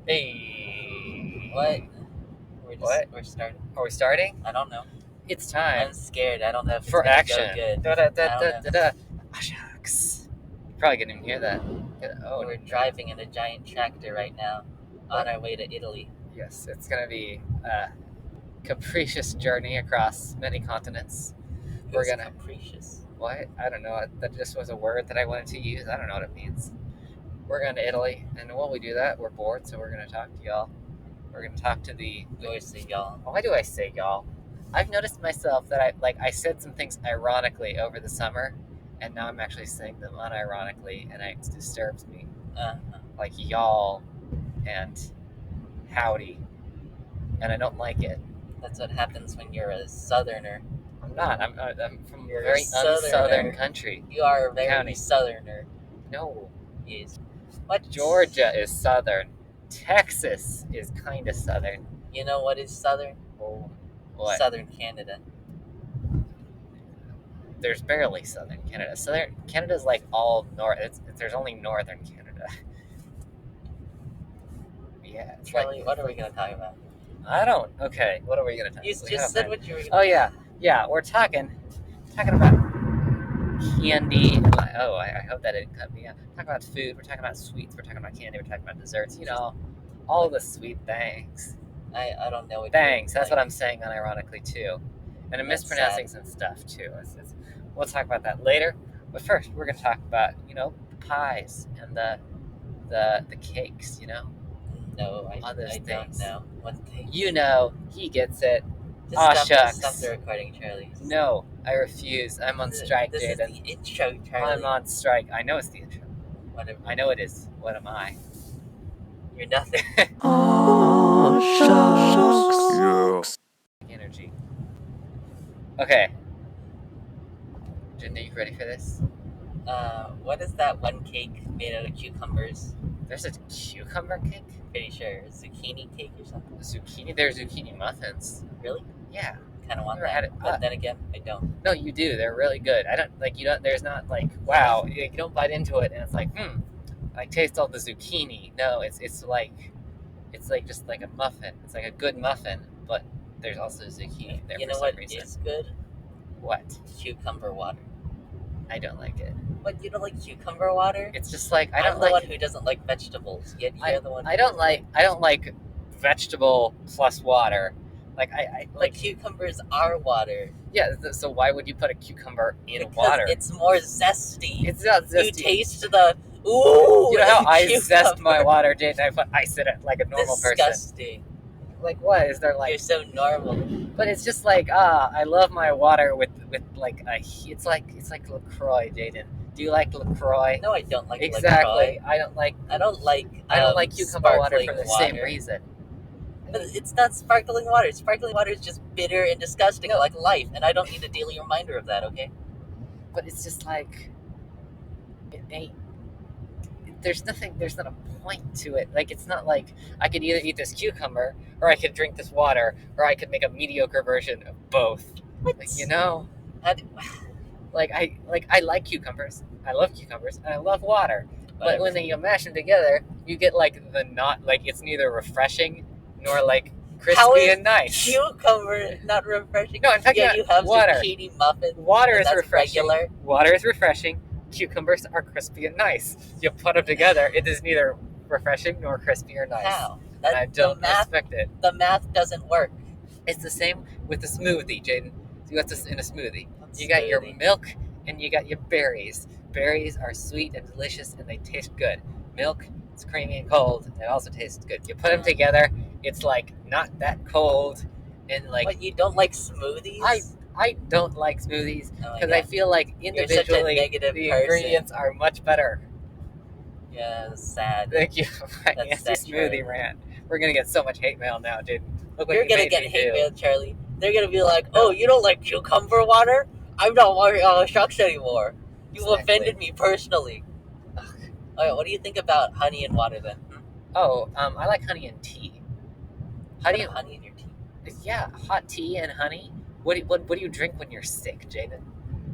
Hey. What? What? We're starting. Are we starting? I don't know. It's time I'm scared. I don't know if it's for gonna action. go good. Da, da, da, I don't da, know. da, da. Aw Shucks. You probably couldn't even hear that. Oh, We're driving in a giant tractor right now on our way to Italy. yes, it's going to be a capricious journey across many continents. Who's capricious? What? I don't know. That just was a word that I wanted to use. I don't know what it means. We're going to Italy, and while we do that, we're bored, so we're going to talk to y'all. We're going to talk to the... You always say y'all. Why do I say y'all? I've noticed myself that I said some things ironically over the summer, and now I'm actually saying them unironically, and it disturbs me. Like y'all and howdy, and I don't like it. That's what happens when you're a southerner. I'm not. I'm from You're a very a southerner. unsouthern country. You are a very County. southerner. No. Yes. What? Georgia is southern. Texas is kind of southern. You know what is southern? Oh, what? Southern Canada. There's barely southern Canada. Southern Canada's like all north. There's only northern Canada. Yeah. It's Charlie, like, what are we gonna talk about? I don't. Okay. What are we gonna talk? You about? just said what you were gonna. Oh yeah. We're talking about candy. Oh, I hope that didn't cut me out. We're talking about food. We're talking about sweets. We're talking about candy. We're talking about desserts. You know, all the sweet things. I don't know what. Thanks. That's what I'm saying unironically too, and I'm That's mispronouncing some stuff too. We'll talk about that later. But first, we're gonna talk about the pies and the cakes. No, All those I don't things. know. What thing? He gets it. Just Aw stop Shucks. the recording, Charlie. No, I refuse. I'm on strike, This is Jaiden. the intro, Charlie. I'm on strike. I know it's the intro. Whatever. I know it is. What am I? You're nothing. Aw Shucks. Energy. Okay. Jaiden, are you ready for this? What is that one cake made out of cucumbers? There's a cucumber cake? Pretty sure. Zucchini cake or something? Zucchini? There's zucchini muffins. Really? Yeah. Kind of want Never that. had it. But then again, I don't. No, you do. They're really good. I don't like. You don't. There's not like wow. You don't bite into it and it's like I taste all the zucchini. No, it's like just like a muffin. It's like a good muffin, but there's also zucchini there. You for know some what reason. is good? What? Cucumber water. I don't like it. What, you don't like cucumber water? It's just like I'm the one who doesn't like vegetables. Yet you're the one. I don't like vegetable plus water. I like cucumbers are water. Yeah, so why would you put a cucumber in because water? It's more zesty. It's not zesty. You taste the ooh. You know how I cucumber. zest my water, Jaiden? I put ice in it like a normal Disgusting. person. Like what? Is there like? You're so normal. But it's just like I love my water with like it's like LaCroix, Jaiden. Do you like LaCroix? No, I don't like exactly. LaCroix. I don't like cucumber water for the same reason. But it's not sparkling water. Sparkling water is just bitter and disgusting, like life, and I don't need a daily reminder of that, okay? But it's just like it ain't. There's not a point to it. Like it's not like I could either eat this cucumber or I could drink this water or I could make a mediocre version of both. What? I like cucumbers. I love cucumbers and I love water. But when you mash them together, you get like it's neither refreshing nor like crispy and nice. Cucumber not refreshing. No, in fact, you have water. Zucchini muffin. Water is refreshing. Regular. Water is refreshing. Cucumbers are crispy and nice. You put them together, it is neither refreshing nor crispy or nice. How? And I don't expect it. The math doesn't work. It's the same with the smoothie, Jaiden. You got this in a smoothie. You got your milk and you got your berries. Berries are sweet and delicious and they taste good. Milk, it's creamy and cold. And it also tastes good. You put them together, it's like not that cold and like. But you don't like smoothies? I don't like smoothies because I feel like individually the ingredients are much better. Yeah, that's sad. Thank you for my anti-smoothie rant. We're gonna get so much hate mail now, dude. You're gonna get hate mail, Charlie. They're gonna be like, "Oh, you don't like cucumber water? I'm not watching Aw Shucks anymore. You offended me personally." Okay, what do you think about honey and water then? Oh, I like honey and tea. Honey in your tea? Yeah, hot tea and honey. What do you drink when you're sick, Jaiden?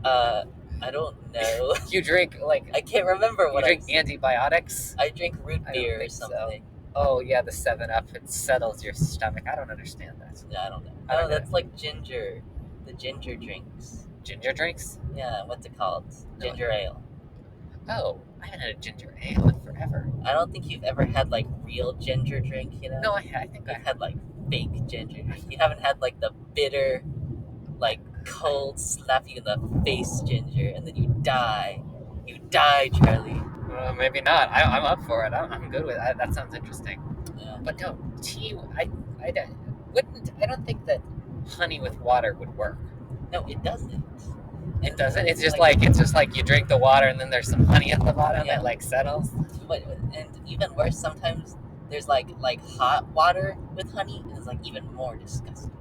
I don't know. You drink I can't remember what you drink. Antibiotics. I drink root beer or something. Oh yeah, the 7-Up. It settles your stomach. I don't understand that. Yeah, I don't know. I don't No, know. that's like ginger. The ginger drinks. Ginger drinks? Yeah, what's it called? No. Ginger ale. Oh, I haven't had a ginger ale in forever. I don't think you've ever had like real ginger drink, you know? No, I think I You've had like fake ginger drink. You haven't had like the bitter, like cold, slap you in the face ginger, and then you die. You die, Charlie. Maybe not. I'm up for it. I'm good with it. That sounds interesting. Yeah. But no, tea. I don't think that honey with water would work. No, it doesn't. It doesn't. It's just like you drink the water and then there's some honey at the bottom Yeah. that like settles. But and even worse, sometimes there's like hot water with honey, and it's like even more disgusting.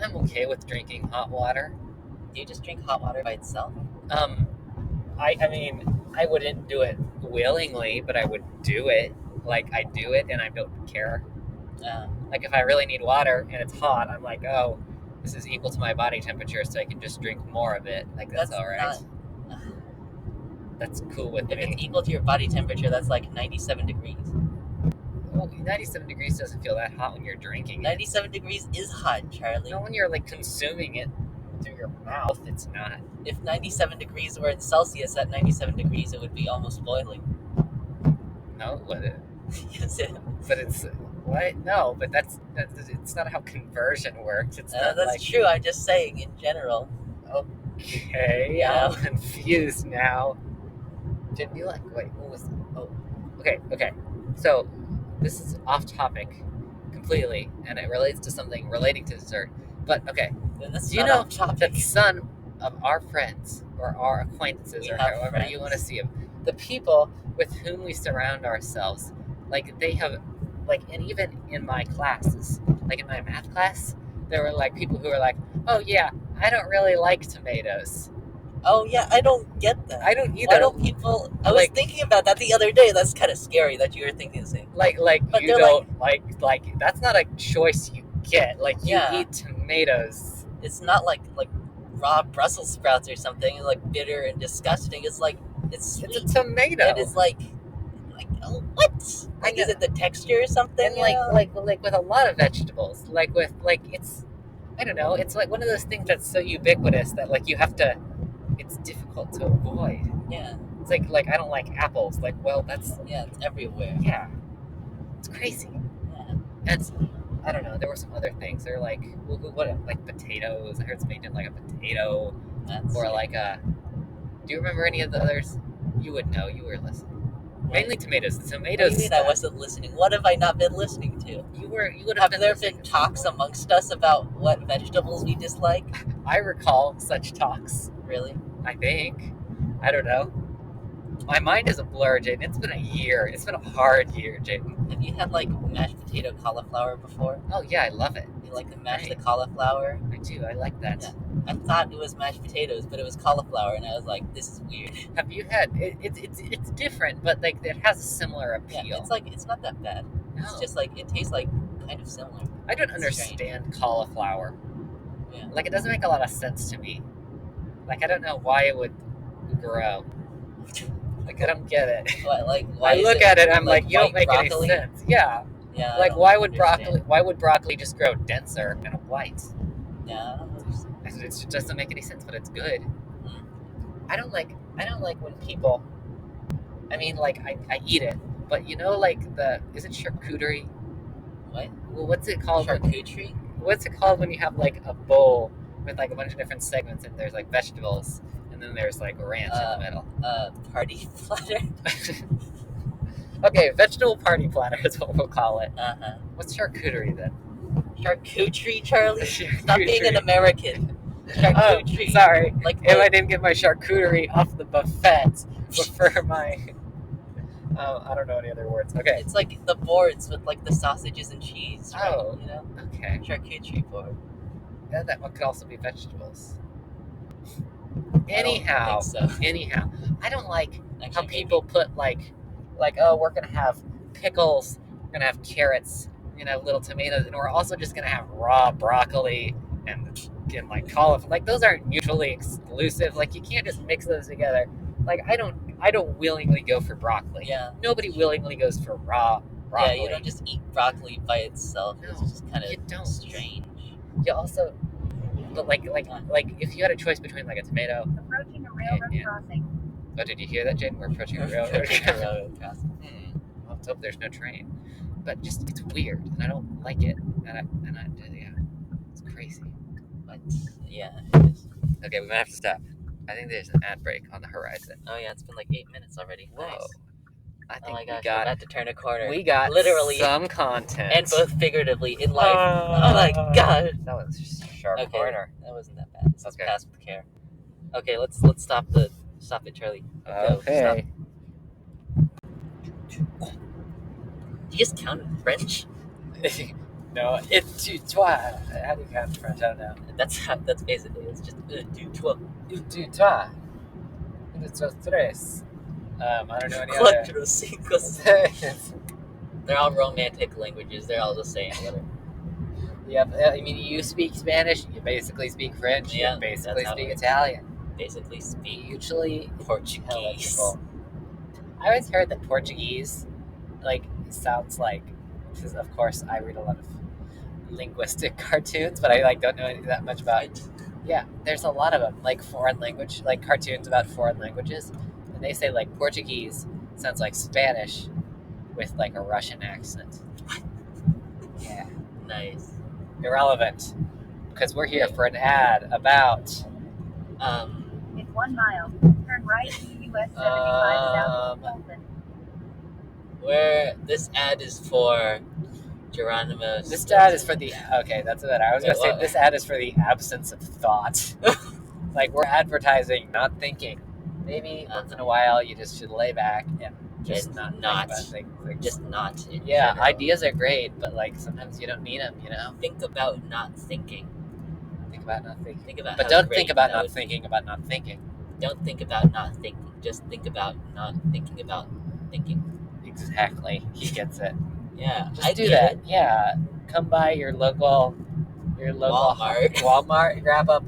I'm okay with drinking hot water. Do you just drink hot water by itself? I mean, I wouldn't do it willingly, but I would do it. Like I do it and I don't care. Like if I really need water and it's hot, I'm like, oh, this is equal to my body temperature, so I can just drink more of it. Like that's all right. That's cool with If me. it's equal to your body temperature, that's like 97 degrees. Well, 97 degrees doesn't feel that hot when you're drinking it. 97 degrees is hot, Charlie. No, when you're like consuming it through your mouth, it's not. If 97 degrees were in Celsius at 97 degrees, it would be almost boiling. No, it wouldn't. Yes, it. But it's what? No, but that's it's not how conversion works. It's not That's like true. I'm just saying in general. okay. Yeah. I'm confused now. Didn't you like? Wait, what was? Oh, okay. So this is off topic completely, and it relates to something relating to dessert. But okay, Then that's do you not know off topic. that some of our friends or our acquaintances, We or have however friends. you want to see them, the people with whom we surround ourselves, like they have, like, and even in my classes, like in my math class, there were like people who were like, oh yeah, I don't really like tomatoes. Oh yeah, I don't get that. I don't either. Why don't people? I was Like- thinking about that the other day. That's kind of scary that you were thinking the same. Like But you they're don't like that's not a choice you get. Like you Yeah. eat tomatoes. It's not like raw Brussels sprouts or something like bitter and disgusting. It's like it's sweet. It's a tomato. And it's like oh, what? Like I is it the texture or something? And like with a lot of vegetables, like with like it's, I don't know, it's like one of those things that's so ubiquitous that like you have to, it's difficult to avoid. yeah, It's like I don't like apples. Like, well, that's it's everywhere. yeah, it's crazy. Yeah. And I don't know. There were some other things. They're like what like potatoes. I heard somebody did like a potato That's or like a. Do you remember any of the others? You would know. You were listening. Mainly tomatoes. The What do tomatoes. you mean I wasn't listening? What have I not been listening to? You would have Have there been talks amongst us about what vegetables we dislike? I recall such talks. Really? I think. I don't know. My mind is a blur, Jaden. It's been a year. It's been a hard year, Jaden. Have you had like mashed potato cauliflower before? Oh yeah, I love it. You like to mash the Right. cauliflower? I do. I like that. Yeah. I thought it was mashed potatoes, but it was cauliflower, and I was like, this is weird. Have you had? It's different, but like it has a similar appeal. Yeah, it's not that bad. It's No. just like it tastes like kind of similar. I don't it's understand cauliflower. Yeah. Like it doesn't make a lot of sense to me. Like I don't know why it would grow. Like I don't get it. Why I is look at it, I'm like, you don't white make broccoli? any sense. Yeah. Yeah. I Like don't why would understand. broccoli just grow denser and white? Yeah. I don't understand. It just doesn't make any sense, but it's good. Mm. I don't like when people. I mean, like I eat it, but you know, like is it charcuterie? What? Well, what's it called? Charcuterie? What's it called when you have like a bowl with like a bunch of different segments and there's like vegetables and then there's like ranch in the middle? Party platter. Okay, vegetable party platter is what we'll call it. Uh-huh. What's charcuterie then? Charcuterie, Charlie? Stop being an Charcuterie. American. Oh, Charcuterie. sorry. Like If I didn't get my charcuterie off the buffet for my... I don't know any other words. Okay. It's like the boards with like the sausages and cheese, right? Oh. You know? Okay. Charcuterie board. Yeah, that one could also be vegetables. I don't think so. Anyhow, I don't like how Actually, people put like, oh, we're gonna have pickles, we're gonna have carrots, we're gonna have little tomatoes, and we're also just gonna have raw broccoli and like cauliflower. Like those aren't mutually exclusive. Like you can't just mix those together. Like I don't willingly go for broccoli. Yeah. Nobody willingly goes for raw broccoli. Yeah, you don't just eat broccoli by itself. No, It's just kind you don't. of strange. You also, but like if you had a choice between like a tomato. Approaching a railroad crossing. Oh, did you hear that, Jaden? We're approaching a railroad. Railroad crossing. Well, let's hope there's no train. But just it's weird, and I don't like it. And I yeah, it's crazy. But yeah, it is. Okay, we might have to stop. I think there's an ad break on the horizon. Oh yeah, it's been like 8 minutes already. Whoa. Nice. I Oh think my gosh, we got we're about to turn a corner. we got literally some content. and both figuratively in life. Oh my god. That was just a sharp Okay, corner. that wasn't that bad. This is Okay. pass with care. Okay, let's stop it, Charlie. Go, Okay. stop. You just counted French? No, it's tu toi. How do you count in French? I don't know. That's basically it's just du toi. Tu toi. Uno, dos, tres. I don't know any other. Cuatro, cinco, They're all romantic languages. They're all the same. Yep. I mean, you speak Spanish. You basically speak French. Yeah, You basically that's how speak it is. Italian. Basically speak Usually Portuguese. intelligible. I always heard that Portuguese, like, sounds like, because of course I read a lot of linguistic cartoons, but I don't know that much about it. Yeah, there's a lot of them, like foreign language, like cartoons about foreign languages, and they say like Portuguese sounds like Spanish with like a Russian accent. Yeah, Nice. irrelevant, because we're here for an ad about. In 1 mile, turn right to US 75 south of Fulton. Where this ad is for Geronimo's. This ad is for the okay. That's better. I was gonna Wait, say what? this ad is for the absence of thought. Like we're advertising, not thinking. Maybe once in a while you just should lay back and just not think about things. Like, Just not. In yeah, general. ideas are great, but like sometimes you don't need them. You know, Think about not thinking. think about not thinking. Think about. But how don't great think about that not would be. thinking about not thinking. Don't think about not thinking. Just think about not thinking about thinking. Exactly. He gets it. Yeah, Just I do get that. it. Yeah. Come by your local Walmart. Walmart. Grab up.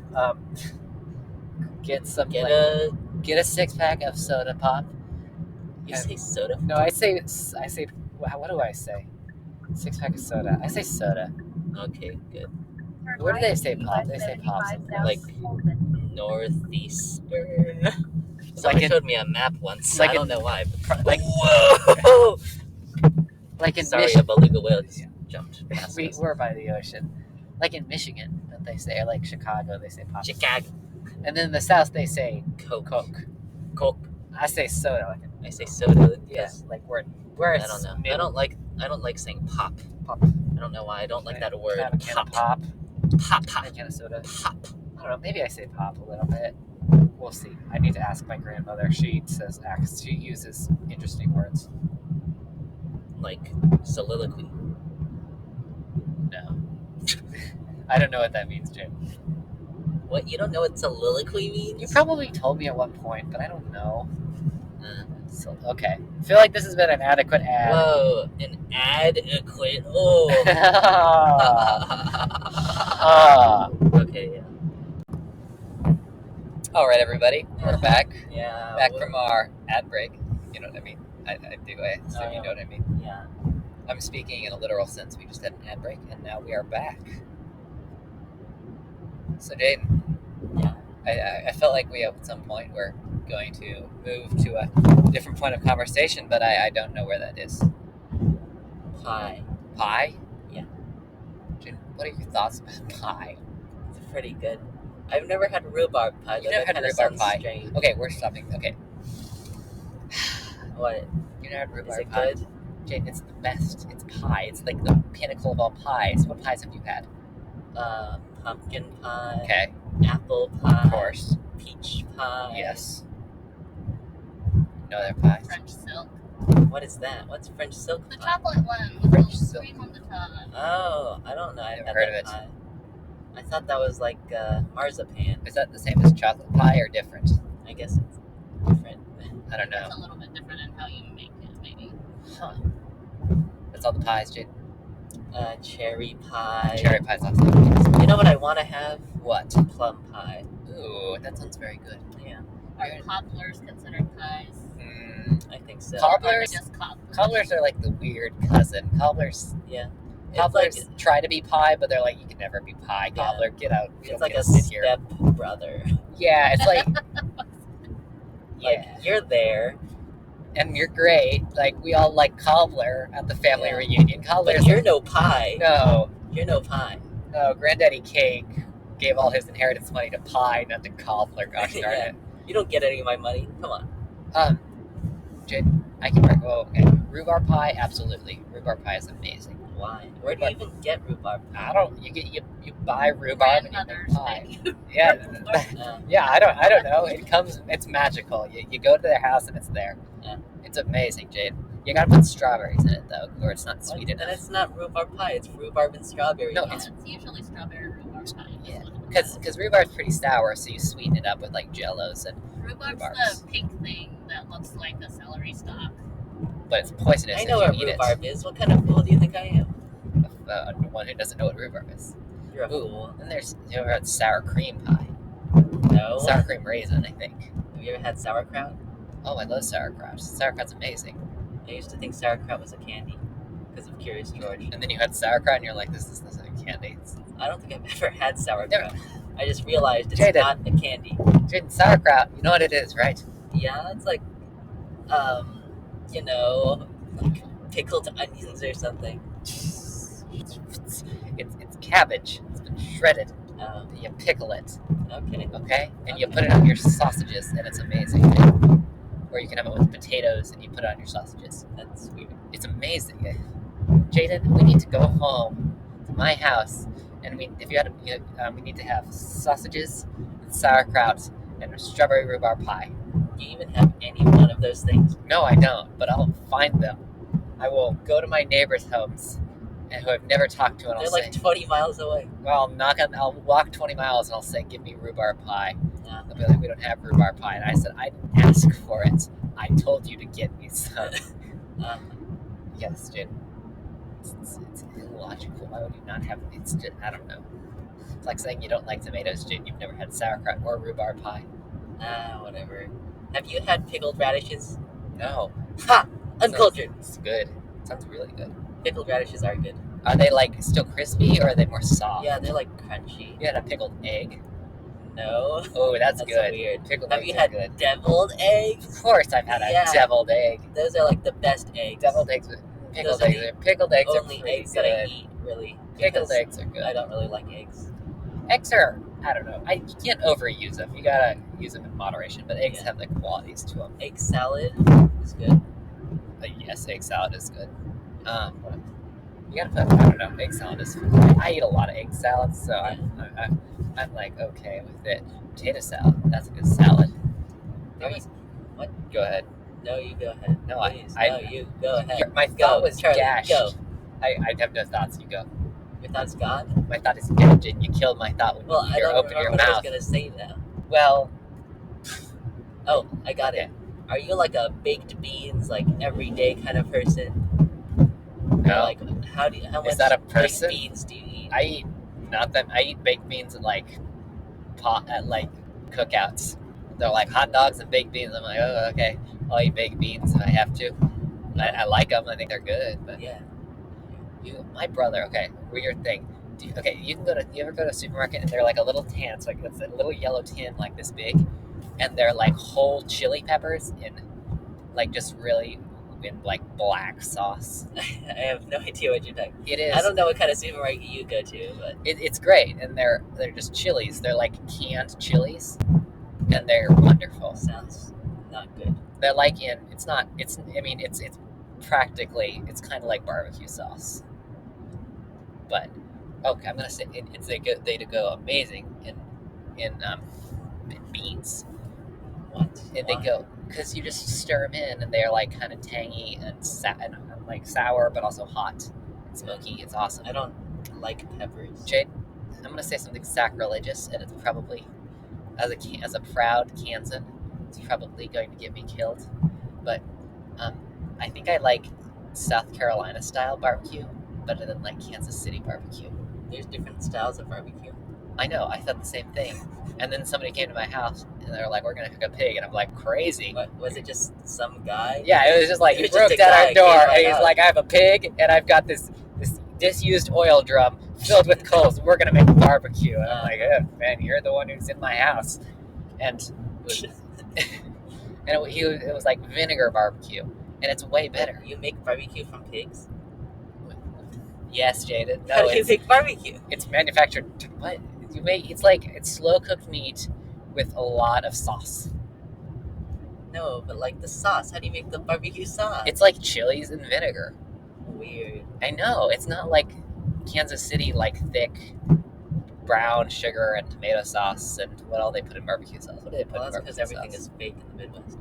Get some. Get like, a. Get a 6-pack of soda pop. You say soda? No, I say. What do I say? 6-pack of soda. I say soda. Okay, good. Turn What do right they to say, Pop? US They say 75 Pop south sometimes. Like- of Fulton. Northeastern. Like Somebody in- showed me a map once. like I don't in- know why. But like whoa! like in Sorry, a Michigan. beluga whale just jumped past us. We're by the ocean. Like in Michigan, don't they say? Or like Chicago, they say pop. Chicago. And then in the South, they say Coke. Coke. I say soda. Like I say soda. yes, like we're I don't know. I don't like saying pop. Pop. I don't know why. I don't like that word. Have a can of Pop. pop. Pop. Pop. And a can of soda. Pop. I don't know. Maybe I say pop a little bit. We'll see. I need to ask my grandmother. She uses interesting words. Like soliloquy. No. I don't know what that means, Jim. What? You don't know what soliloquy means? You probably told me at one point, but I don't know. Uh, So, okay. I feel like this has been an adequate ad. Whoa, an adequate. Oh. Okay, yeah. All right, everybody. We're back. Yeah. Back from our ad break. You know what I mean? I do. I assume you know what I mean. Yeah. I'm speaking in a literal sense. We just had an ad break, and now we are back. So, Jaden, Yeah. I felt like we at some point were going to move to a different point of conversation, but I don't know where that is. Pie. Pie? Yeah. Jaden, what are your thoughts about pie? It's pretty good. I've never had rhubarb pie. You've though. never That had kinda rhubarb sounds pie? strange. Okay, we're stopping. Okay. What? You never had Is rhubarb it pie? good? Jane, it's the best. It's pie. It's like the pinnacle of all pies. What pies have you had? Pumpkin pie. Okay, Apple pie. of course. Peach pie. Yes. No other pies. French silk. What is that? What's French silk The pie? chocolate one with French little silk. cream on the top. Oh, I don't know. I've Never had heard that of it. pie. I thought that was like marzipan. Is that the same as chocolate pie or different? I guess it's different. I don't know. It's a little bit different in how you make it, maybe. Huh. That's all the pies, Jade. Cherry pie. Cherry pie's awesome. You know what I want to have? What? Plum pie. Ooh, that sounds very good. Yeah. Are poplars considered pies? I think so. Cobblers? Just cobblers. Cobblers are like the weird cousin. Cobblers try to be pie, but they're like, you can never be pie. Yeah. Cobbler, get out. You It's don't like get a to sit here. step brother. Yeah, it's like, Like, you're there, and you're great. Like, we all like Cobbler at the family Yeah. reunion. Cobbler's but you're no pie. no, You're no pie. Granddaddy Cake gave all his inheritance money to Pie, not to Cobbler. Gosh darn Yeah. it. You don't get any of my money. Come on. Jade, I can break. Oh, okay. Rhubarb pie, absolutely. Rhubarb pie is amazing. Why? Where do you even get rhubarb? I don't. You buy rhubarb and you Grandmothers make pie. make you Yeah, Uh, yeah. I don't know. It comes. It's magical. You go to their house and it's there. Yeah. It's amazing, Jade. You gotta put strawberries in it though, or it's not sweet and enough. it's not rhubarb pie. It's rhubarb and strawberry. No, pie. It's usually strawberry rhubarb pie. Yeah, because rhubarb's pretty sour, so you sweeten it up with like jellos and. Rhubarb's Rhubarb's. the pink thing that looks like a celery stalk. But it's poisonous I know if what you eat rhubarb is. What kind of fool do you think I am? it. One who doesn't know what rhubarb is. You're a Ooh, fool. then there's you ever had sour cream pie? No. Sour cream raisin, I think. Have you ever had sauerkraut? Oh, I love sauerkraut. Sauerkraut's amazing. I used to think sauerkraut was a candy because of Curious George. And then you had sauerkraut, and you're like, this isn't candy. I don't think I've ever had sauerkraut. I just realized it's Jaiden. not a candy. Jaden, sauerkraut, you know what it is, right? Yeah, it's like, like pickled onions or something. It's cabbage. It's been shredded. Um, You pickle it, okay. okay? And you Okay. put it on your sausages, and it's amazing. Or you can have it with potatoes, and you put it on your sausages. That's weird. It's amazing. Jaden, we need to go home to my house, and we need to have sausages, and sauerkraut, and strawberry rhubarb pie. Do you even have any one of those things? No, I don't, but I'll find them. I will go to my neighbors' homes, and who I've never talked to, and They're I'll like say, 20 miles away. well, I'll walk 20 miles, and I'll say, give me rhubarb pie. Yeah. They'll be like, we don't have rhubarb pie. And I said, I didn't ask for it. I told you to get me some. Yes, Jin. It's illogical. Why would you not have it? It's just, I don't know. It's like saying you don't like tomatoes, Jin. You've never had sauerkraut or rhubarb pie. Whatever. Have you had pickled radishes? No. Ha! Uncultured. It's good. Sounds really good. Pickled radishes are good. Are they like still crispy or are they more soft? Yeah, they're like crunchy. You had a pickled egg. No. Oh, that's That's good. weird. Pickled Have eggs you are had good. deviled eggs? Of course, I've had a Yeah. deviled egg. Those are like the best eggs. Deviled eggs. Pickled Those are eggs. Pickled eggs are Only pretty eggs good. that I eat, really. Pickled because eggs are good. I don't really like eggs. Eggs are, I don't know. You can't overuse them. You gotta use them in moderation. But eggs Yeah. have the qualities to them. Egg salad is good. Yes, egg salad is good. You gotta put, I don't know, egg salad is. I eat a lot of egg salads, so I'm like okay with it. Potato salad, that's a good salad. What? Go ahead. No, you go ahead. No, Please. I- No, you go ahead. My Go, thought was Charlie, gashed. go. I have no thoughts. You go. Your thought's gone? My thought is gashed, and you killed my thought when Well, I you don't opened remember your what I was mouth. going to say now. Well, Oh, I got okay. it. Are you like a baked beans, like everyday kind of person? Or No. like, how much that a person? baked beans do you eat? I eat I eat baked beans at like cookouts. They're like hot dogs and baked beans. I'm like, oh, okay. I'll eat baked beans if I have to. I like them. I think they're good. But Yeah. my brother. Okay, weird thing. You ever go to a supermarket and they're like a little tin, so like it's a little yellow tin like this big, and they're like whole chili peppers in like just really in like black sauce. I have no idea what you're talking. It is. I don't know what kind of supermarket you go to, but It's great, and they're just chilies. They're like canned chilies, and they're wonderful. sounds not good. They're like it's practically it's kind of like barbecue sauce, but okay, I'm gonna say it's a good they to go amazing in beans. What? And they Why? go because you just stir them in, and they're like kind of tangy and like sour, but also hot and smoky. It's awesome. I don't like peppers. Jade, I'm gonna say something sacrilegious, and it's probably as a proud Kansan, it's probably going to get me killed. But I think I like South Carolina style barbecue better than like Kansas City barbecue. There's different styles of barbecue. I know, I thought the same thing. And then somebody came to my house and they were like, "We're gonna cook a pig," and I'm like, "Crazy." What, was it just some guy? Yeah, it was just like It he was just broke a down guy our door came and right he's out. like, "I have a pig and I've got this disused oil drum filled with coals. We're gonna make a barbecue." And I'm like, "Oh, man, you're the one who's in my house." And it was like vinegar barbecue, and it's way better. You make barbecue from pigs? Yes, Jaden. How No, do you make barbecue? it's manufactured. What you make? It's slow cooked meat with a lot of sauce. No, but like the sauce. How do you make the barbecue sauce? It's like chilies and vinegar. Weird. I know. It's not like Kansas City, like thick brown sugar and tomato sauce and what all they put in barbecue sauce. What do they put Well, in that's because barbecue everything sauce? is fake in the Midwest.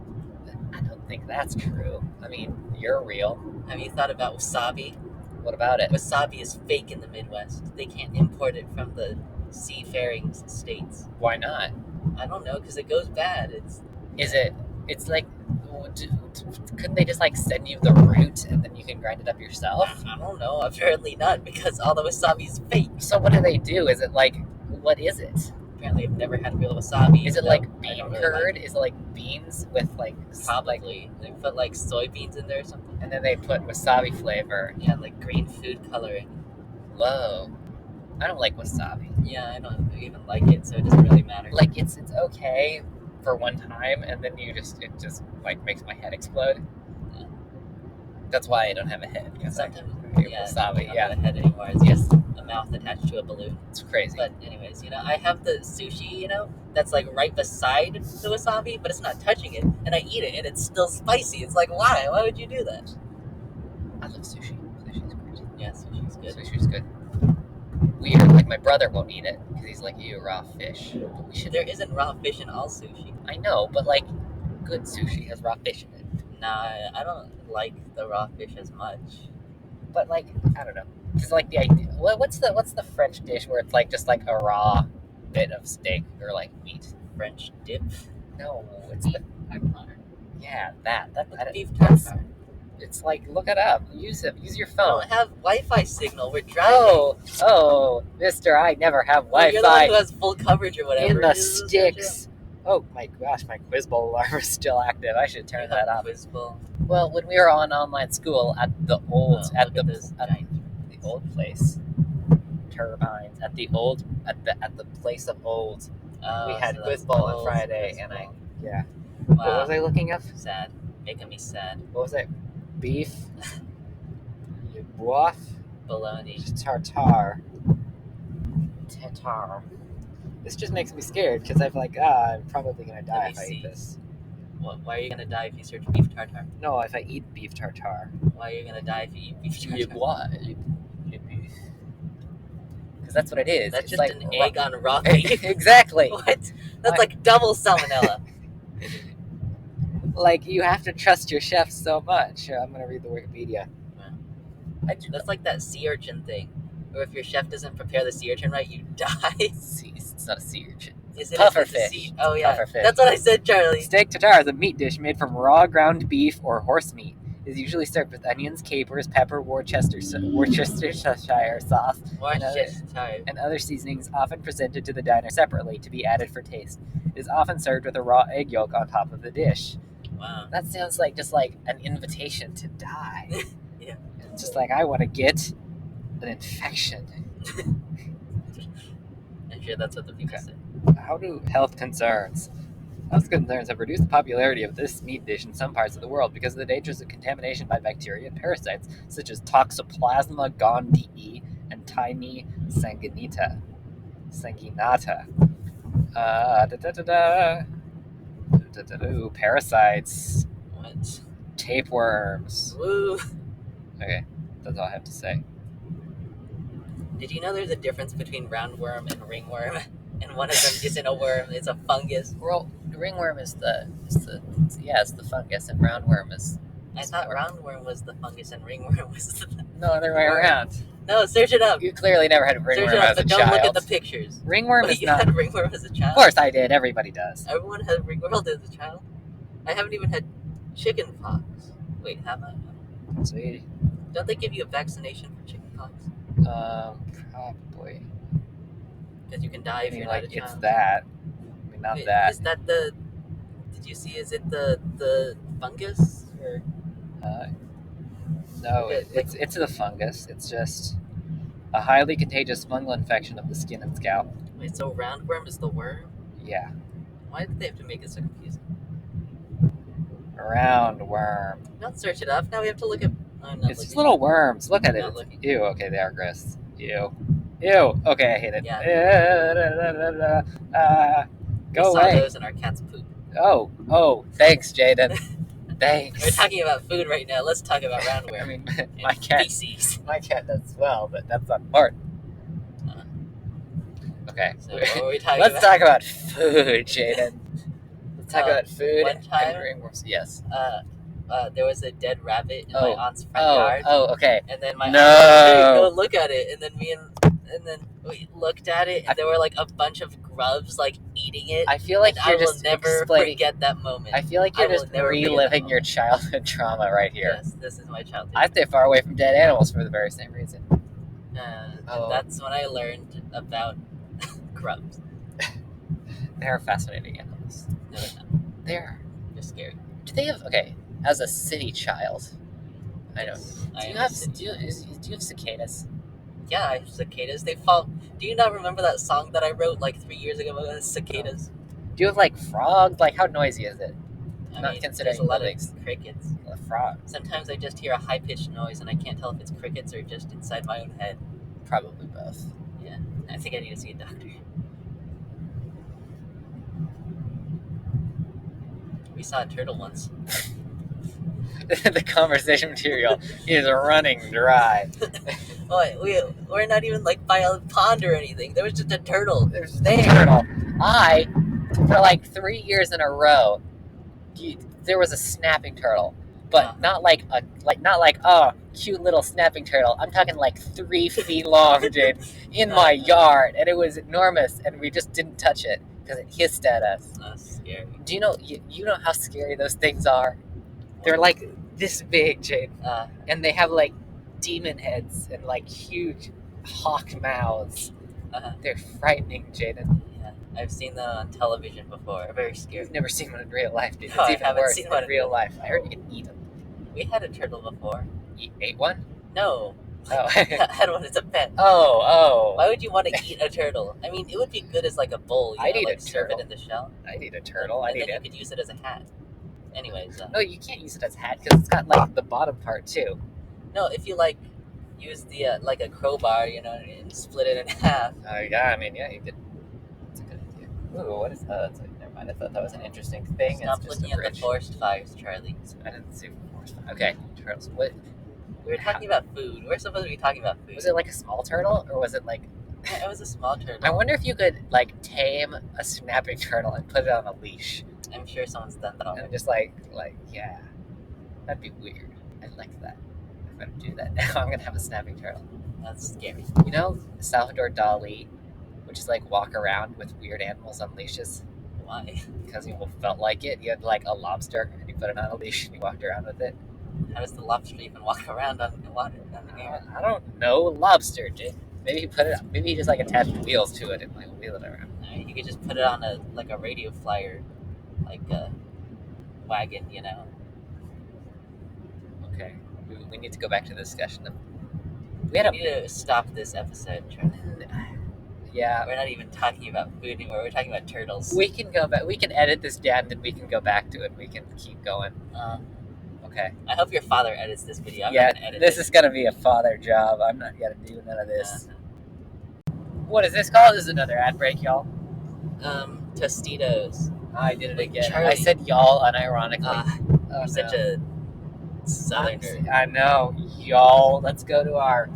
I don't think that's true. I mean, you're real. Have you thought about wasabi? What about it? Wasabi is fake in the Midwest. They can't import it from the seafaring states. Why not? I don't know, because it goes bad. It's like, couldn't they just like send you the root and then you can grind it up yourself? I don't know. Apparently not, because all the wasabi is fake. So what do they do? Is it like, what is it? Apparently, I've never had real wasabi. Is it so like I bean don't really curd? like it. Is it like beans with like Probably. They put like soybeans in there or something. and then they put wasabi flavor? Yeah, like green food coloring. Whoa, I don't like wasabi. Yeah, I don't even like it, so it doesn't really matter. Like it's okay for one time, and then it just like makes my head explode. Yeah. That's why I don't have a head. Because Sometimes, wasabi. I don't Yeah, have a head anymore. It's just a mouth attached to a balloon. it's crazy. But anyways, I have the sushi, that's like right beside the wasabi, but it's not touching it, and I eat it, and it's still spicy. It's like, why? Why would you do that? I love sushi. Sushi's great. Yeah, sushi's good. Sushi's good. Weird. Like my brother won't eat it because he's like, "Ew, raw fish." But we should. There isn't raw fish in all sushi. I know, but like, good sushi has raw fish in it. Nah, I don't like the raw fish as much. But like, I don't know. It's like the idea. What's the French dish where it's like just like a raw bit of steak or like meat? French dip. No, it's the yeah that Beef that's- tartare. It's like, look it up. Use your I phone. don't have Wi-Fi signal. We're driving. Oh, Mister, I never have Well, you're the one Wi-Fi who has full coverage or whatever. in the It is. sticks. Oh my gosh, my Quizbowl alarm is still active. I should turn that off. Quizbowl. Well, when we were on online school at the old Oh, look at this at giant. the old place, turbines at the place of old. We had so that's Quizbowl on old Friday, Quizbowl. and yeah. Wow. What was I looking up? Sad. Making me sad. What was it? Beef, boif, Bologna. tartare. This just makes me scared because I'm like, I'm probably gonna die Let me if I see. eat this. Why are you gonna die if you search beef tartare? No, if I eat beef tartare. Why are you gonna die if you eat beef Le tartare? bois, le beef. Because that's what it is. That's It's just like an egg on raw beef. Exactly. What? That's like double salmonella. Like, you have to trust your chef so much. I'm gonna read the Wikipedia. That's like that sea urchin thing. Or if your chef doesn't prepare the sea urchin right, you die. It's not a sea urchin. Is it Puffer it's a fish. sea- Oh yeah, Puffer fish. that's what I said, Charlie. Steak tartare is a meat dish made from raw ground beef or horse meat. It is usually served with onions, capers, pepper, Worcestershire sauce, Worcestershire. and other seasonings, often presented to the diner separately to be added for taste. It is often served with a raw egg yolk on top of the dish. Wow. That sounds like just like an invitation to die. Yeah. It's just like, I want to get an infection. I'm sure that's what the people Okay. say. How do health concerns have reduced the popularity of this meat dish in some parts of the world because of the dangers of contamination by bacteria and parasites such as Toxoplasma gondii and Taenia sanguinata. Parasites, What? tapeworms. Woo. Okay, that's all I have to say. Did you know there's a difference between roundworm and ringworm? And one of them isn't a worm; it's a fungus. Well, ringworm is the fungus, and roundworm is. I thought roundworm was the fungus and ringworm was the. No, other way around. No, search it up. You clearly never had Search ringworm it up, as a but don't child. look at the pictures. Ringworm Wait, is you not. had ringworm as a child? Of course I did. Everybody does. Everyone had ringworm as a child. I haven't even had chicken pox. Wait, have I? Sweet. Don't they give you a vaccination for chicken pox? Probably. Because you can die I if mean, you're like, not a child. it's that. I mean, not Wait, that. Is that the? Did you see? Is it the fungus? Or No, Like a- it's the fungus. It's just a highly contagious fungal infection of the skin and scalp. wait, so roundworm is the worm? Yeah, Why did they have to make it so confusing? roundworm. Don't search it up. Now we have to look at. I'm not It's just looking. little worms. Look at it. Not It's, looking. ew. Okay, they are gross. Ew. Ew. Okay, I hate it. We Go saw away. those in our cat's poop. Oh. Thanks, Jaden. Thanks. We're talking about food right now. Let's talk about roundworm. I mean, and my cat. feces. My cat does well, but that's not important. Okay. So what were we talking Let's about? talk about food, Jaden. Let's talk about food one time- and ringworms. Yes. There was a dead rabbit in my Oh. aunt's front yard, Okay. and then my No. aunt was like, "Hey, go look at it," and then we looked at it, and there were like a bunch of grubs like eating it. I feel like and you're I will just never explaining. forget that moment. I feel like I you're will just never forget that reliving your moment. childhood trauma right here. Yes, this is my childhood. I stay far away from dead animals for the very same reason. And Oh. that's when I learned about grubs. They're fascinating animals. No, they're not. They're. They're scary. Do they have? Okay, as a city child, I don't. Yes, I Do you am have? a city- Do you have cicadas? Yeah, I have cicadas. They fall. Do you not remember that song that I wrote like 3 years ago about cicadas? Do you have like frogs? Like how noisy is it? I Not mean, considering there's a lot buildings. of crickets. Frogs, Sometimes I just hear a high pitched noise and I can't tell if it's crickets or just inside my own head. probably both. I think I need to see a doctor. We saw a turtle once. The conversation material is running dry. Oh, we're not even like by a pond or anything. There was just a turtle. There's a turtle. For like 3 years in a row, there was a snapping turtle, but not like cute little snapping turtle. I'm talking like 3 feet long, Jade, in my yard, and it was enormous, and we just didn't touch it because it hissed at us. That's scary. Do you know you know how scary those things are? They're like this big, Jade, and they have like demon heads and like huge hawk mouths. They're frightening, Jaden. Yeah, I've seen them on television before. Very scary. You've never seen one in real life, dude. No, It's I even haven't worse seen in one in real real life. I heard you can eat them. We had a turtle before. You ate one? No. Oh. I had one as a pet. Oh. Why would you want to eat a turtle? I mean, it would be good as like a bowl. I'd eat like a serve turtle. it in the shell. I'd eat a turtle. I'd And eat then it. you could use it as a hat. Anyways. No, you can't use it as a hat because it's got like the bottom part too. No, if you like use the like a crowbar, and split it in half. Yeah, I mean, yeah, you could. It's a good idea. Ooh, what is that? Never mind. I thought that was an interesting thing. Stop it's just looking a at the bridge. forest fires, Charlie. I didn't see forest. Okay, turtles. What We were talking about food. We're supposed to be talking about food. was it? Like a small turtle, or was it like? Yeah, it was a small turtle. I wonder if you could like tame a snapping turtle and put it on a leash, I'm sure someone's done that already. and just yeah, that'd be weird. I'd like that. If I do that now, I'm gonna have a snapping turtle. That's scary. You know Salvador Dali would just like walk around with weird animals on leashes Why? because he felt like it. He had like a lobster and he put it on a leash and he walked around with it. How does the lobster even walk around on the water, on the air? I don't know, lobster. Maybe he put it. Maybe he just like attached wheels to it and like wheel it around. I mean, you could just put it on a radio flyer, like a wagon, Okay, we need to go back to the discussion of. We need to stop this episode, Charlie. Yeah, We're not even talking about food anymore. We're talking about turtles. we can go back. We can edit this down, and we can go back to it. We can keep going. Okay. I hope your father edits this video. I'm Yeah, not gonna edit this it. is gonna be a father job. I'm not gonna do none of this. What is this called? This is another ad break, y'all. Tostitos. I did it again. Charlie. I said y'all unironically. Oh, You're such a southerner. I know, y'all. Let's go to our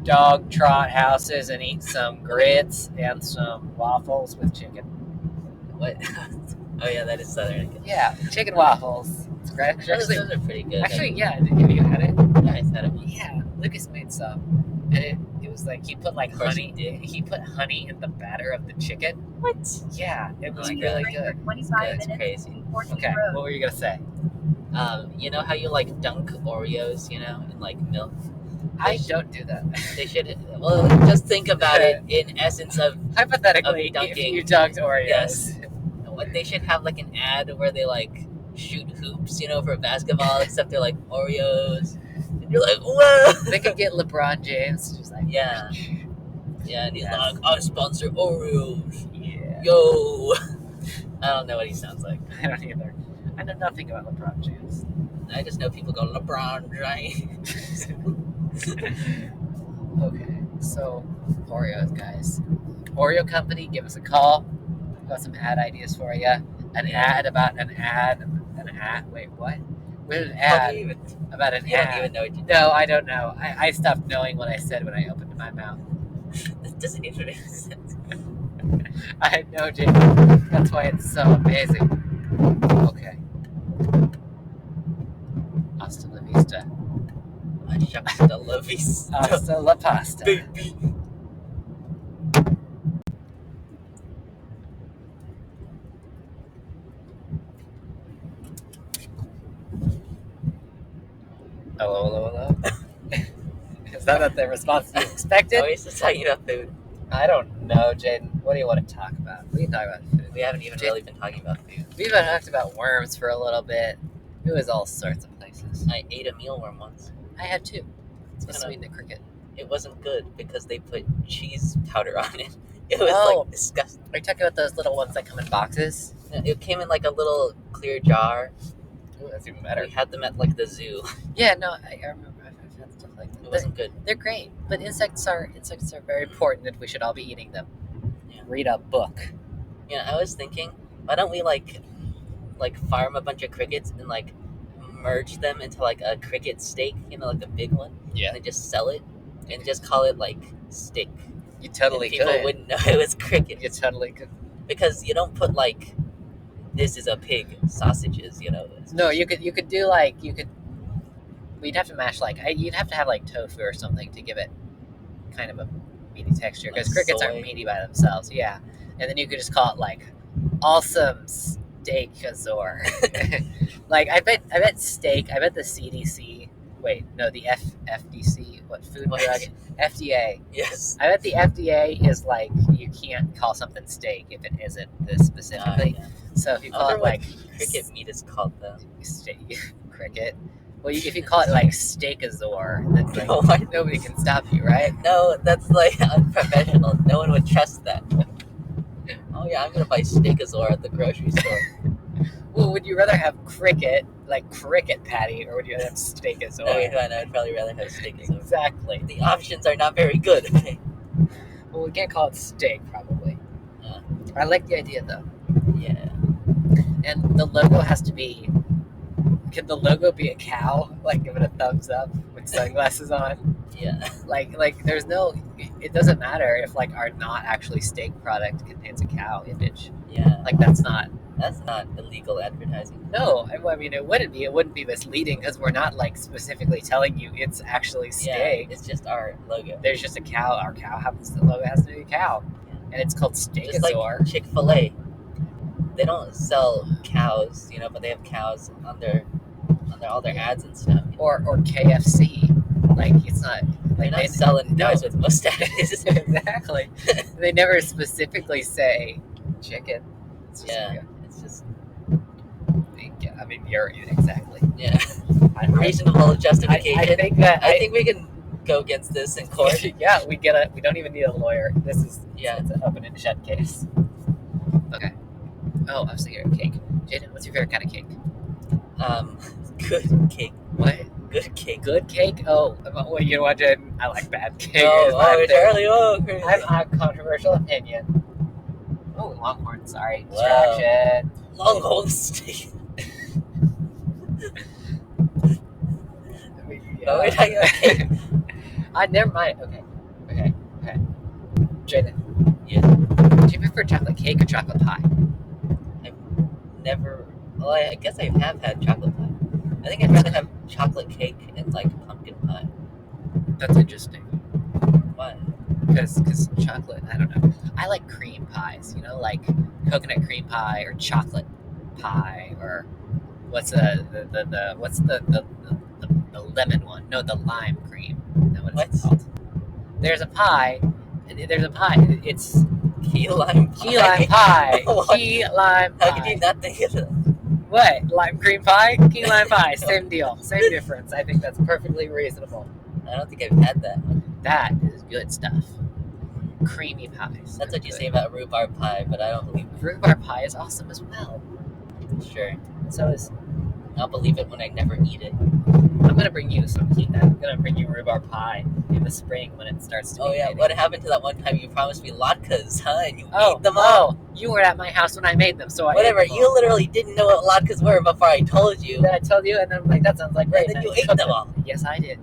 dog trot houses and eat some grits and some waffles with chicken. What? Oh yeah, that is southern. Yeah, chicken waffles. It's great. Those are pretty good. Actually, yeah. Have you had it? Yeah, I said it. Yeah, Lucas made some, and it was like he put like Of course honey. he did. He put honey in the batter of the chicken. What? Yeah, it was my really God. good. For 25 That's minutes crazy. to 14 Okay, road. what were you gonna say? You know how you like dunk Oreos, in like milk? I don't do that. They should. Well, just think about it in essence of Hypothetically, Of dunking. if you dunked Oreos. Yes. What they should have like an ad where they like shoot hoops, for basketball, except they're like Oreos, and you're like, whoa. They could get LeBron James, just like Yeah, and he's Yes. like, I sponsor Oreos. yeah. Yo. I don't know what he sounds like. I don't either. I know nothing about LeBron James. I just know people go LeBron James. Okay, so Oreos, guys. Oreo Company, give us a call. Got some ad ideas for you. An ad about an ad. An ad. Wait, what? What an How do ad you even? about an You ad? don't even know what you No, I don't know. I stopped knowing what I said when I opened my mouth. That doesn't even make sense. I know, Jake. That's why it's so amazing. Okay. Hasta la vista. Aw shucks, the lovies. Hasta la pasta. Baby. Hello. Is that the response you expected? Always just talking about food. I don't know, Jaden. What do you want to talk about? We can talk about food. We haven't even really been talking about food. We've talked about worms for a little bit. It was all sorts of places. I ate a mealworm once. I had two. It's Kinda- sweet and cricket. It wasn't good because they put cheese powder on it. It was Oh. like disgusting. Are you talking about those little ones that come in boxes? It came in like a little clear jar. Ooh, that's even better. We had them at like the zoo. Yeah, no, I remember. I've had stuff like It that. wasn't good. They're great, but insects are very important, and we should all be eating them. Yeah. Read a book. Yeah, I was thinking, why don't we like farm a bunch of crickets and like merge them into like a cricket steak, like the big one, Yeah, and then just sell it and just call it like steak. you totally And people could. wouldn't know it was cricket You totally could. because you don't put like this is a pig sausages. It's No, just- you could do like we'd have to mash you'd have to have like tofu or something to give it kind of a meaty texture because Like crickets soy? aren't meaty by themselves. Yeah, and then you could just call it like awesome steak azor. Like I bet steak. I bet the CDC. Wait, no, the FDC. What Food and What? Drug FDA. Yes. I bet the FDA is like you can't call something steak if it isn't this specifically. Yeah. So if you I call wonder it what like cricket meat is called though. steak cricket. Well, if you call it like steak azor, then like, Oh my- nobody can stop you, right? No, that's like unprofessional. No one would trust that. Oh yeah, I'm gonna buy steak azor at the grocery store. Well, would you rather have cricket, like cricket patty, or would you rather have steak azor? No, you're fine. I'd probably rather have steak azor. Exactly. The options are not very good. Okay. Well, we can't call it steak, probably. Yeah. I like the idea though, Yeah. and the logo has to be. Can the logo be a cow? Like, give it a thumbs up with sunglasses on. Yeah. Like, there's no. It doesn't matter if like our not actually steak product contains a cow image. Yeah. Like, that's not. That's not illegal advertising. No, I mean it wouldn't be. It wouldn't be misleading because we're not like specifically telling you it's actually steak. Yeah, it's just our logo. There's just a cow. Our cow happens. The logo has to be a cow, and it's called steak Just azor. like Chick-fil-A. They don't sell cows, but they have cows on their all their ads and stuff. Or KFC. Like it's not. They're Like not selling guys with mustaches. Exactly. They never specifically say chicken. It's just Yeah. like It's just I mean, you're exactly. yeah. I, Reasonable justification. I think that I think we can go against this in court. yeah, we don't even need a lawyer. This is Yeah. it's an open and shut case. Okay. Oh, I was thinking of cake. Jaden, what's your favorite kind of cake? Good cake. What? Good cake. Good cake? Oh, well, you know what, Jaden? I like bad cake. Oh, It's my favorite. Charlie, oh, crazy. I have a controversial opinion. Oh, Longhorn, sorry. Wow. Distraction. Longhorn steak. Oh, we're talking about cake. Never mind. Okay. Jaden. Yeah. Do you prefer chocolate cake or chocolate pie? Never. Well, I guess I have had chocolate pie. I think I'd rather have chocolate cake and like pumpkin pie. That's interesting. Why? Because chocolate, I don't know. I like cream pies, like coconut cream pie or chocolate pie or what's the lemon one. No, the lime cream. Is that what it's What? called? There's a pie. It's Key lime pie. key lime pie. What? Key lime pie. How could you not think of that? What? Lime cream pie? Key lime pie. Same deal. Same difference. I think that's perfectly reasonable. I don't think I've had that. That is good stuff. Creamy pies. That's what you say about rhubarb pie, but I don't believe Rhubarb pie is awesome as well. it. Sure. So is. I'll believe it when I never eat it. I'm gonna bring you some heat. I'm gonna bring you rhubarb pie in the spring when it starts to be. Oh yeah, made. what happened to that one time you promised me latkes, huh? And you ate them all. Oh, you were at my house when I made them, so I Whatever, ate them you all. literally didn't know what latkes were before I told you. Then I told you, and then I'm like, that sounds like great. And then you I ate cooked them it. all. Yes, I did.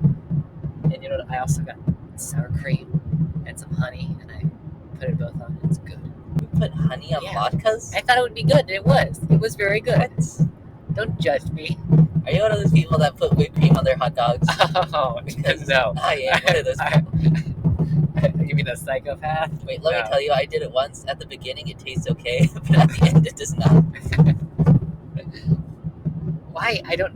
And you know what? I also got sour cream and some honey, and I put it both on. It's good. You put honey on Yeah. latkes? I thought it would be good. And it was. It was very good. What? Don't judge me. Are you one of those people that put whipped cream on their hot dogs? Oh, no. I am one of those people. You mean a psychopath? Wait, let No. me tell you, I did it once. At the beginning, it tastes okay, but at the end, it does not. Why? I don't.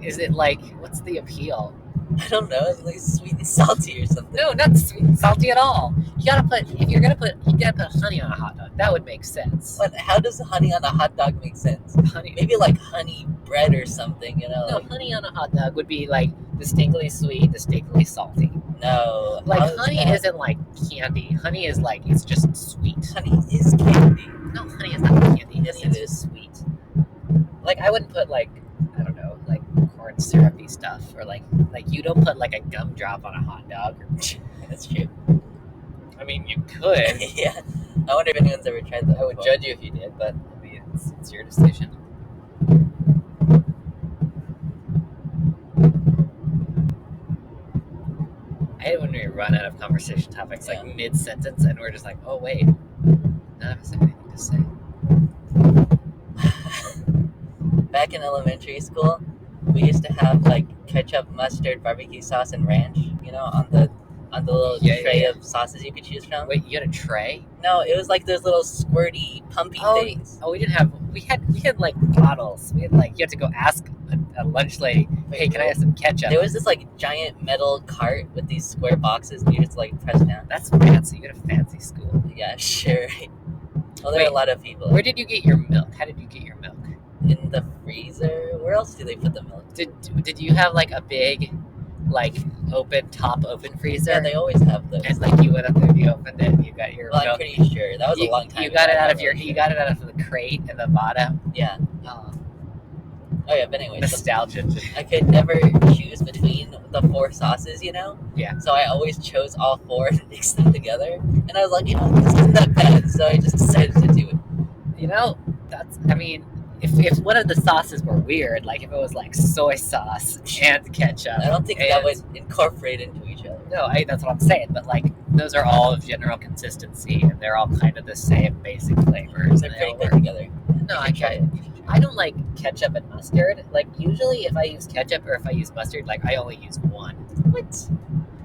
Is it like, what's the appeal? I don't know. It's like sweet and salty or something. No, not sweet and salty at all. You gotta put, if you're gonna put, you gotta put honey on a hot dog. That would make sense. But how does honey on a hot dog make sense? Honey. Maybe like honey bread or something, you know? No, Like, honey on a hot dog would be like distinctly sweet, distinctly salty. no. Like how is honey that? isn't like candy. Honey is like, it's just sweet. Honey is candy. No, honey is not candy. Yes, Honey it is sweet. Like I wouldn't put like, I don't know, like corn syrupy stuff, or like you don't put like a gumdrop on a hot dog. That's true. I mean, you could. Yeah. I wonder if anyone's ever tried that. I would before. judge you if you did, but I mean, it's your decision. I hate when we run out of conversation topics like Yeah. mid-sentence and we're just like, oh wait, none of us have anything to say. Back in elementary school, we used to have like ketchup, mustard, barbecue sauce, and ranch. You know, on the little Yeah, tray yeah. of sauces you could choose from. Wait, you had a tray? No, it was like those little squirty, pumpy things. Oh, we didn't have. We had like bottles. We had like you had to go ask a lunch lady, hey, can I have some ketchup? There was this like giant metal cart with these square boxes, and you just like press down. That's fancy. You had a fancy school. Yeah, sure. Well, there Wait, were a lot of people. Where did you get your milk? How did you get your milk? In the freezer. Where else do they put the milk? Did you have like a big, like open freezer? Yeah, they always have those. And like you went up there, and you opened it, and you got your Well, I'm milk. pretty sure that was a long time. You got ago. it out of I'm your. not You really got it out of the crate in the bottom. sure. Yeah. Oh, Oh yeah, but anyway, so nostalgia. I could never choose between the 4 sauces, you know? Yeah. So I always chose all 4 and mixed them together. And I was like, you know, this isn't that bad. So I just decided to do it. You know, that's. I mean, if one of the sauces were weird, like if it was like soy sauce and ketchup, I don't think and, that would incorporate into each other. No, that's what I'm saying. But like, those are all of general consistency, and they're all kind of the same basic flavors. They're and they pretty all good work. together. No, You I should try can't. it. I don't like ketchup and mustard. Like usually, if I use ketchup or if I use mustard, like I only use one. What?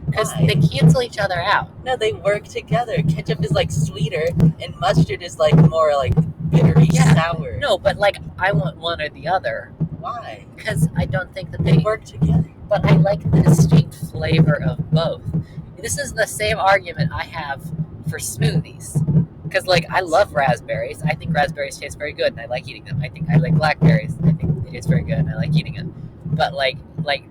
Because Why? they cancel each other out. No, they work together. Ketchup is like sweeter, and mustard is like more like bittery Yeah. sour. No, but like I want one or the other Why? because I don't think that They they. work together. But I like the distinct flavor of both. This is the same argument I have for smoothies. Because like I love raspberries. I think raspberries taste very good, and I like eating them. I think I like blackberries. I think they taste very good, and I like eating them. But like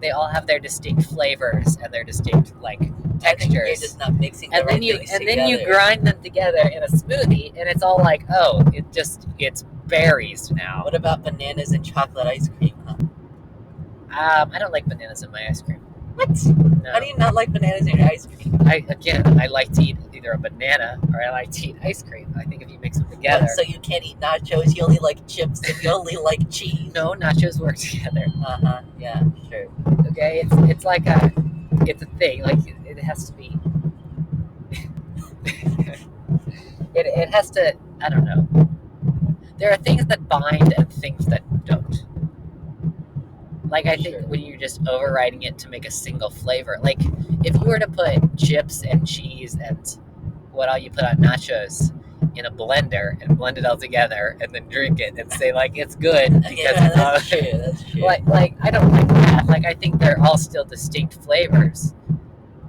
they all have their distinct flavors and their distinct like I think you're textures. just not mixing the And right then you things and together. then you grind them together in a smoothie, and it's all like, oh, it's berries now. What about bananas and chocolate ice cream? Huh? I don't like bananas in my ice cream. What? No. How do you not like bananas in your ice cream? I like to eat either a banana or I like to eat ice cream. I think if you mix them together. What, so you can't eat nachos, you only like chips, and you only like cheese. No, nachos work together. Uh-huh, yeah, sure. Okay, it's like it's a thing. Like it has to be. it has to. I don't know. There are things that bind and things that don't. Like I think Sure. when you're just overriding it to make a single flavor. Like if you were to put chips and cheese and what all you put on nachos in a blender and blend it all together and then drink it and say like it's good because Yeah, it's that's all, true, that's true. Okay. Like I don't like that. Like I think they're all still distinct flavors,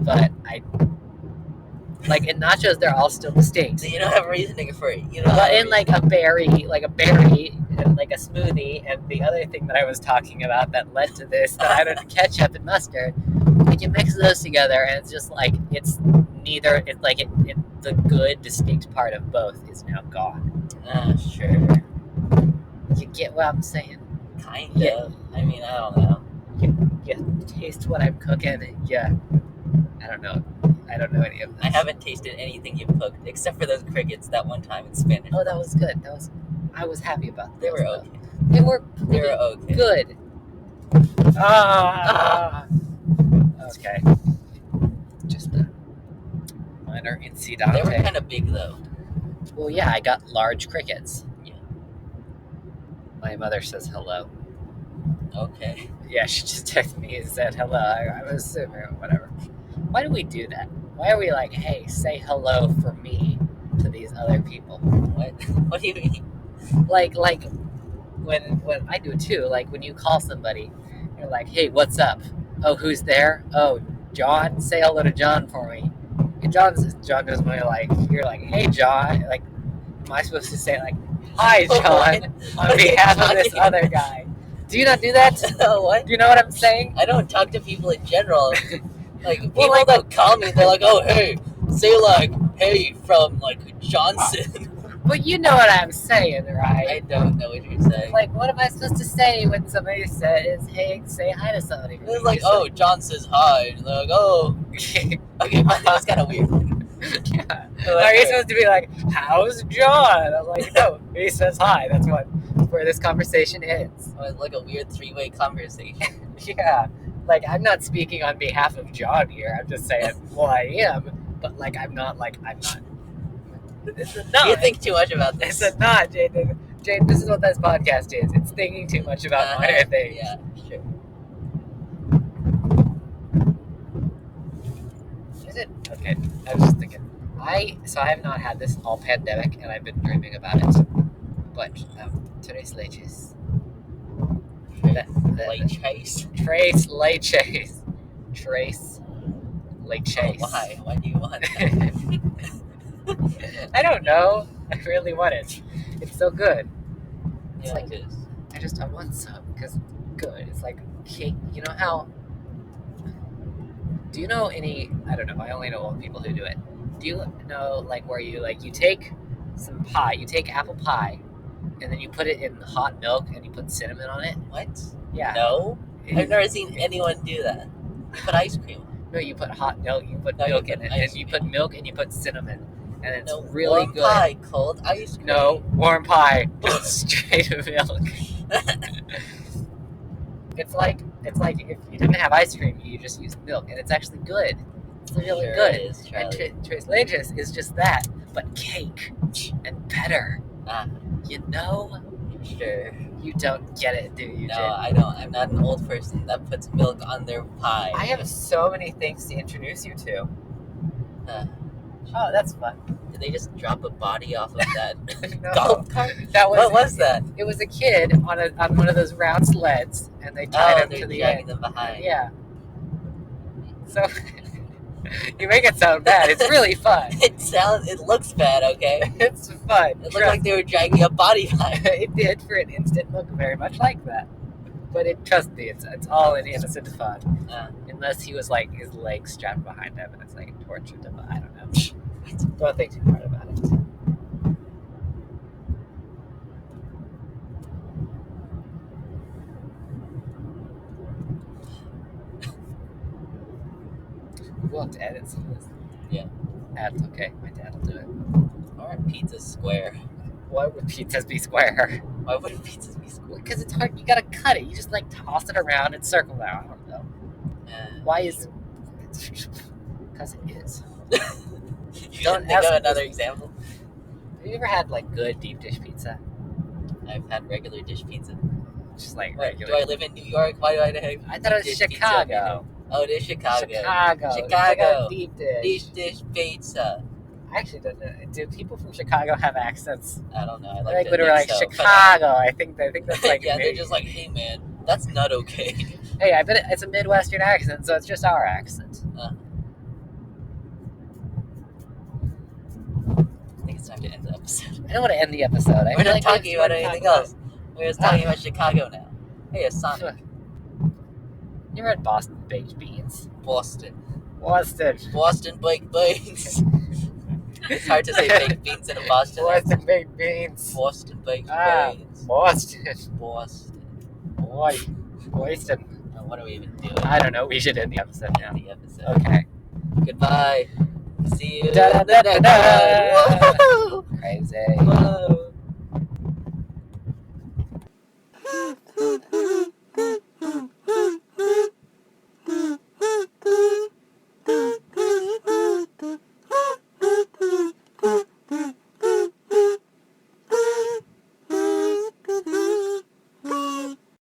but in nachos they're all still distinct. So you don't have reasoning for it. You know. But in like a berry, and like a smoothie, and the other thing that I was talking about that led to this, that I don't ketchup and mustard, like you mix those together, and it's just like it's neither. It's like the good distinct part of both is now gone. Sure. You get what I'm saying? Kind Yeah. of. I mean, I don't know. You taste what I'm cooking. Yeah. I don't know any of this. I haven't tasted anything you've cooked except for those crickets that one time in Spanish. Oh, that was good. I was happy about They those, were though. okay. They were okay. good. Okay. Just a minor incident. They were kind of big though. Well, yeah, I got large crickets. Yeah. My mother says hello. Okay. Yeah, she just texted me and said hello. I was assuming, whatever. Why do we do that? Why are we like, hey, say hello for me to these other people? What? What do you mean? Like when I do it too. Like when you call somebody, you're like, hey, what's up? Oh, who's there? Oh, John. Say hello to John for me. And John goes by like, you're like, hey, John. Like, am I supposed to say like, hi, John, on behalf of this other guy? Do you not do that? What? Do you know what I'm saying? I don't talk to people in general. Like people Well, like- that call me, they're like, "Oh, hey," say like, "Hey," from like Johnson. But you know what I'm saying, right? I don't know what you're saying. Like, what am I supposed to say when somebody says, hey, say hi to somebody? It's like, "Oh, John says hi." And they're like, "Oh." Okay, that's kind of weird. Yeah. Are you supposed to be like, how's John? I'm like, no, he says hi. That's where this conversation ends. Oh, it's like a weird three-way conversation. Yeah. Like, I'm not speaking on behalf of John here. I'm just saying, well, I am, but like, I'm not. It's a not. You think too much about this. It's a not, Jaden. Jaden, this is what this podcast is. It's thinking too much about minor things. Yeah, sure. Is it? Okay, I was just thinking. I have not had this all pandemic, and I've been dreaming about it. But tres leches. Light chase. Trace leches. Trace leches. Oh, why? Why do you want that? I don't know. I really want it. It's so good. It's Yeah, like it is. I want some because it's good. It's like cake. You know how? Do you know any? I don't know. I only know old people who do it. Do you know like where you take some pie? You take apple pie, and then you put it in hot milk and you put cinnamon on it. What? Yeah. No, I've never seen anyone do that. You put ice cream. No, you put hot milk. You put No, you milk put in it, ice and you cream. put milk and you put cinnamon, and it's No, really warm good. pie, cold ice cream. No, warm pie, straight milk. It's like if you didn't have ice cream, you just use milk, and it's actually good. It's really Sure good. it is, Charlie. And tres leches is just that, but cake and better. Ah. You know, Sure. you don't get it, do you? No, Jin? I don't. I'm not an old person that puts milk on their pie. I have so many things to introduce you to. Uh, Oh, that's fun. Did they just drop a body off of that No. golf cart? That was What was that? It was a kid on one of those round sleds, and they tied him they're to the dragging end. them behind. Yeah. So you make it sound bad. It's really fun. It looks bad, okay? It's fun. It looked like they were dragging a body behind. It did for an instant look very much like that. But trust me, it's all in innocent fun. Unless he was like his legs strapped behind him, and it's like a torture device. I don't know. Don't think too hard about it. We'll have to edit some of this. Yeah. That's okay. My dad will do it. Or pizza square. Why would pizzas be square? Why wouldn't pizzas be square? Because it's hard. You gotta cut it. You just like toss it around and circle it. I don't know. Why is? Because it is. You Don't don't think ask of me. another example? Have you ever had like good deep dish pizza? I've had regular dish pizza. Just like What, regular. do I live in New York? Why do I have I thought it was dish pizza? Chicago. Oh, it is Chicago. Chicago. It's like Chicago. a deep dish. Dish pizza. I actually don't know. Do people from Chicago have accents? I don't know. I Like like to literally think like so, but, Chicago. I think that's like yeah, they're maybe- just like, hey man, That's not okay. Hey, I bet it's a Midwestern accent, so it's just our accent. I think it's time to end the episode. I don't want to end the episode. We're not talking about anything else. We're just talking about Chicago now. Hey, it's Sonic. You read Boston Baked Beans. Boston. Boston Baked Beans. It's hard to say baked beans in a Boston. Boston Baked Beans. Boston Baked Beans. Boston. Boy. Boston. What are we even doing? I don't know. We should end the episode now. The episode. Okay. Goodbye. See you. Da-da-da-da-da.